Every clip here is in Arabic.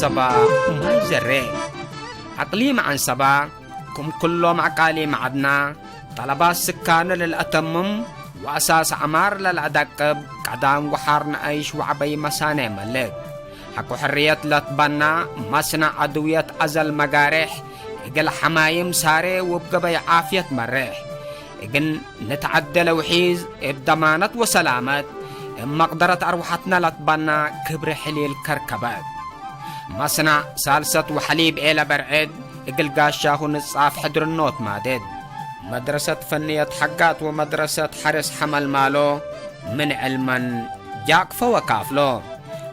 سبا ما يزري أقليم عن سبا كم كلهم عقالي معدنا طلبات سكان للأتمم وأساس عمار للعدقب قدام وحارنا أيش وعبي مسانة ملك حكو حرية لتبنا مصنع عدوية أزل مقارح إقل حمايم ساري وبقبي عافية مريح إقن نتعدل وحيز بضمانة وسلامة مقدرة أروحتنا لتبنا كبر حليل كركبات مصنع سالسة وحليب إلى برعد إقل قاشاه نصاف حدر النوت مادد مدرسة فنية حقات ومدرسة حرس حمل مالو من علما جاقفة وكافلو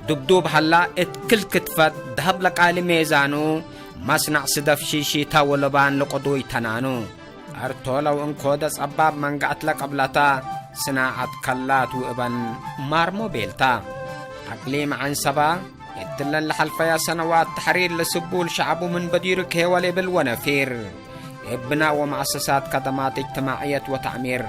دبدوب هلا اتكل كتفت دهب لك آل ميزانو مصنع صدف شيشي تاولبان لقضوي تنانو أرطولو انكودس أباب من قعت لك قبلتا صناعة كلات وإبن مارمو بيلتا أقليم عن سبا اتلن لحلفيا سنوات تحرير لسبول شعبو من بديرك هيوالي بالونفير بناء ومؤسسات خدمات اجتماعية وتعمير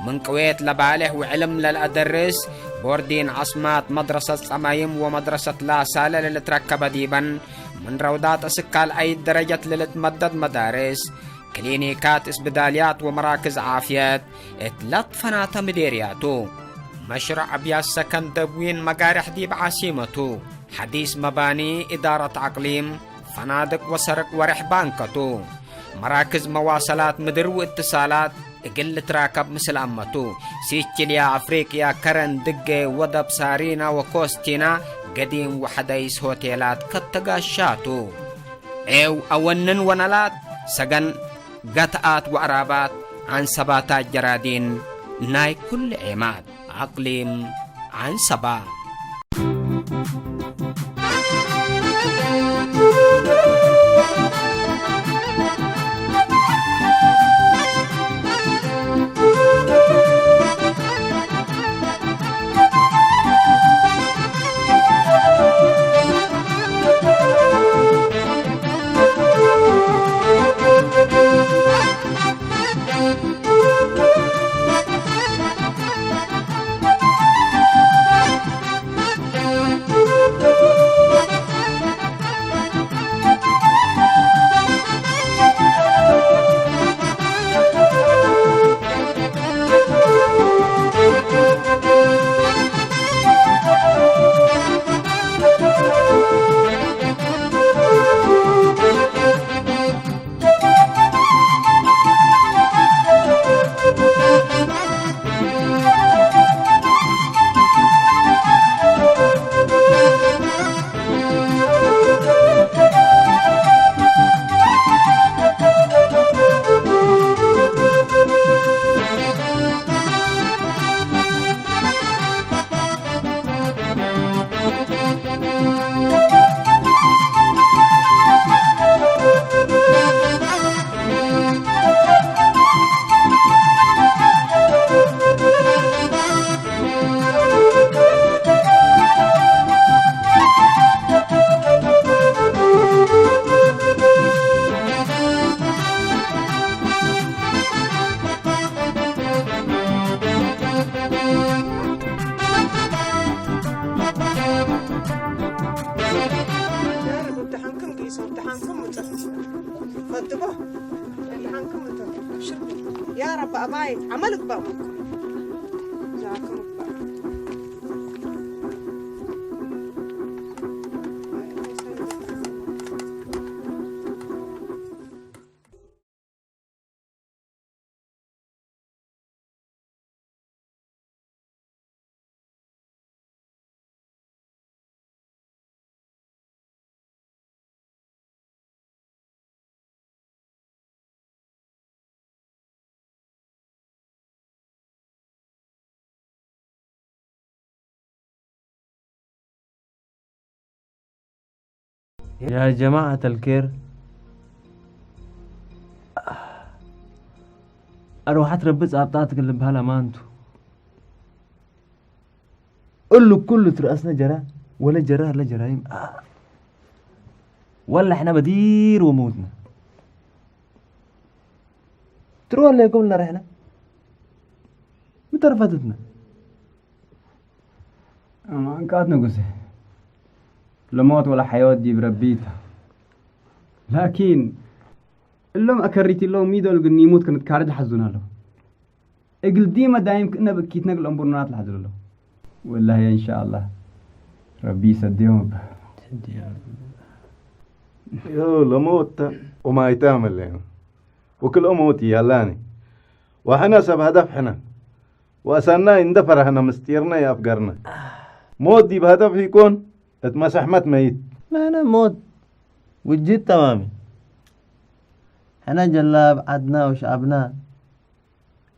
من كويت لبالح وعلم للأدرس بوردين عصمات مدرسة صمايم ومدرسة لا سالة للتركب ديبا من روضات أسكال أي درجة للتمدد مدارس كلينيكات اسبداليات ومراكز عافيات اتلت فناتا مديرياتو مشروع أبياس سكن دبوين مقارح ديب عاصمتو حديث مباني إدارة عقليم فنادق وسرق ورح بانكتو مراكز مواصلات مدر واتصالات اقل تراكب مثل أمتو سيتشليا أفريقيا كرن دقة ودب سارينا وكوستينا قديم وحديث هوتيلات كتغاشاتو أونن ونلات سجن قطعات وعرابات عن سباتات جرادين ناي كل عماد أقليم عن سبا يا رب أباي عملك بابا يا جماعة الكير، أروح أتربص أبطاتك اللي بهلا ما أنتو قل له كله ترأسنا جراه ولا جراه لا جرايم ولا إحنا بدير وموتنا تروح اللي يقول لنا رحنا متى رفضتنا أنا قاعد نقصه لموت ولا حياة دي بربيتها لكن اللهم أكريت اللهم ميدو لقن يموت كانت كارد حزونا له اقل ديما دايم كنا بكيت نقل أمبرنات لحزونا له والله إن شاء الله ربي يسديهم يو لموت وما يتعمل لهم وكل أموتي يالاني وحنا سب هدف حنا وأسانا اندفر احنا مستيرنا يا أفقرنا موت دي بهدف يكون اتمسح مات ميت ما أنا موت وجيت تمامي احنا جلاب عدنا وشعبنا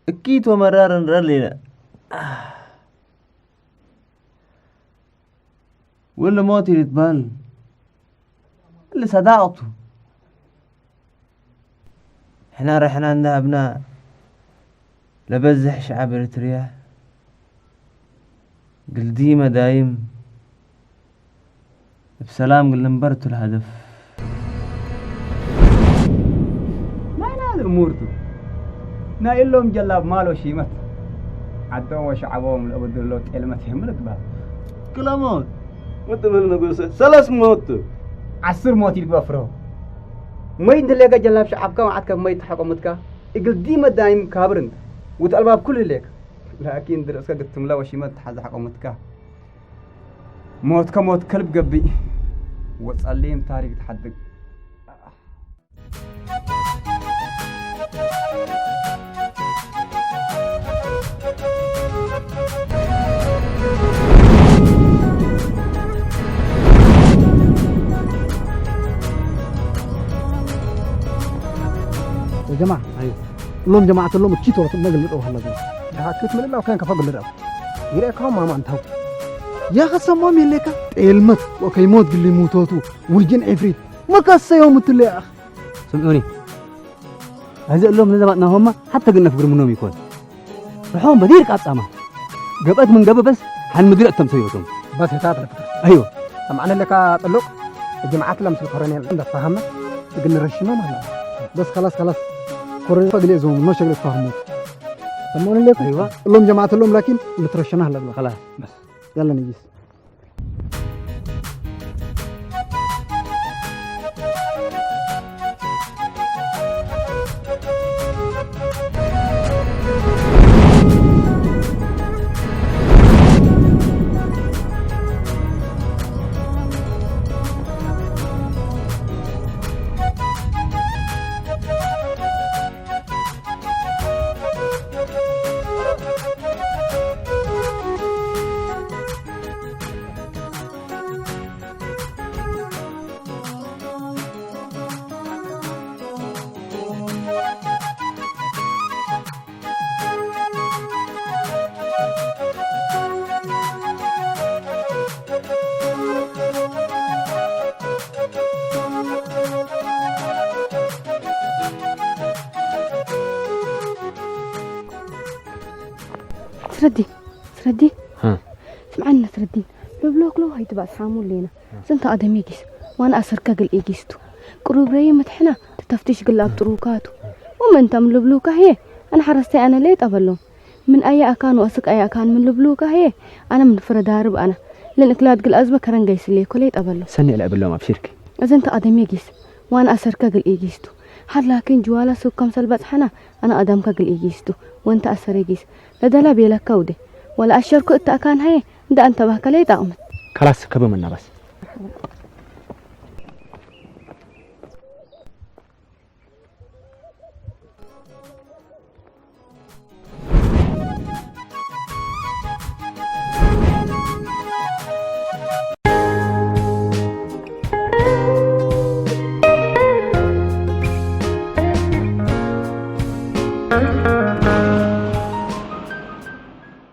اكيد ومرارا رلينا ولا موتي يتبال اللي صداقته احنا رحنا عندنا ابناء لبزح شعب اريتريا قل ديما دايم بسلام قل نبرتوا الهدف ما هذا أمورته نايل لهم جلاب مالو شيمت عدوا وشعبهم الأبد اللو تعلمتهم لك بها كلا موت متبل نقول سلاس موت 10 موت يلقوا أفرو ما يندلك جلاب شعبك وعدك ما يتحكمتك يقول ديما دايم كابرن وتالباب كل ليك لكن درسك قلت ملا وشيمت حد حكمتك موت كموت كلب قبي وتصليم تاريخ تحدق يا جماعة أيوه اللهم جماعة اللهم تشيت ولا تنقل من أوهلا جماعة كنت من الله وكان كفاق للرأو يرأيكم ما أنتهوا يا خصم مين لك المت وكيموت اللي موتوتو والجن عفريت ما كاسة يوم تلي أخ سمعوني هذا اللهم نزمتنا هم حتى قلنا فقر منهم يكون رحوم بديرك أطعمه قبقت من قبل بس حن مدير التمسيوتهم بس هتعرف أيوه سمعنا لك طلق الجماعات لمس القرآن عندك فهمت قلنا رشنا معنا بس خلاص قرآن فقل يزوم ما شغل فهموت سمعنا لك أيوه اللهم جماعة اللهم لكن اللي ترشناه لك خلاص بس يلا نجيس سردي ها سمعنا سردين لو هاي تبع سامون لينا سنت ادم يجيس وانا اسرك قل ايجيستو قروب ري متحنا تفتش قلاب طروكاتو ومن تم لبلوكا هي انا حرستي انا ليه قبلهم من اي اكان واسك اي اكان من لبلوكا هي انا من فردارب انا لانك لا تقل ازبه كرن جيس ليه كليه قبلهم سني لا قبلهم ابشرك اذا انت ادم يجيس وانا اسرك قل ايجيستو حد لكن جوالا سوق كم سلبت حنا انا ادم قل ايجيستو وانت اسر يجيس لدلا بيلك كوده ولا أشركوا التأكان هاي ده أنت بهك ليه تأمت خلاص كبر منا بس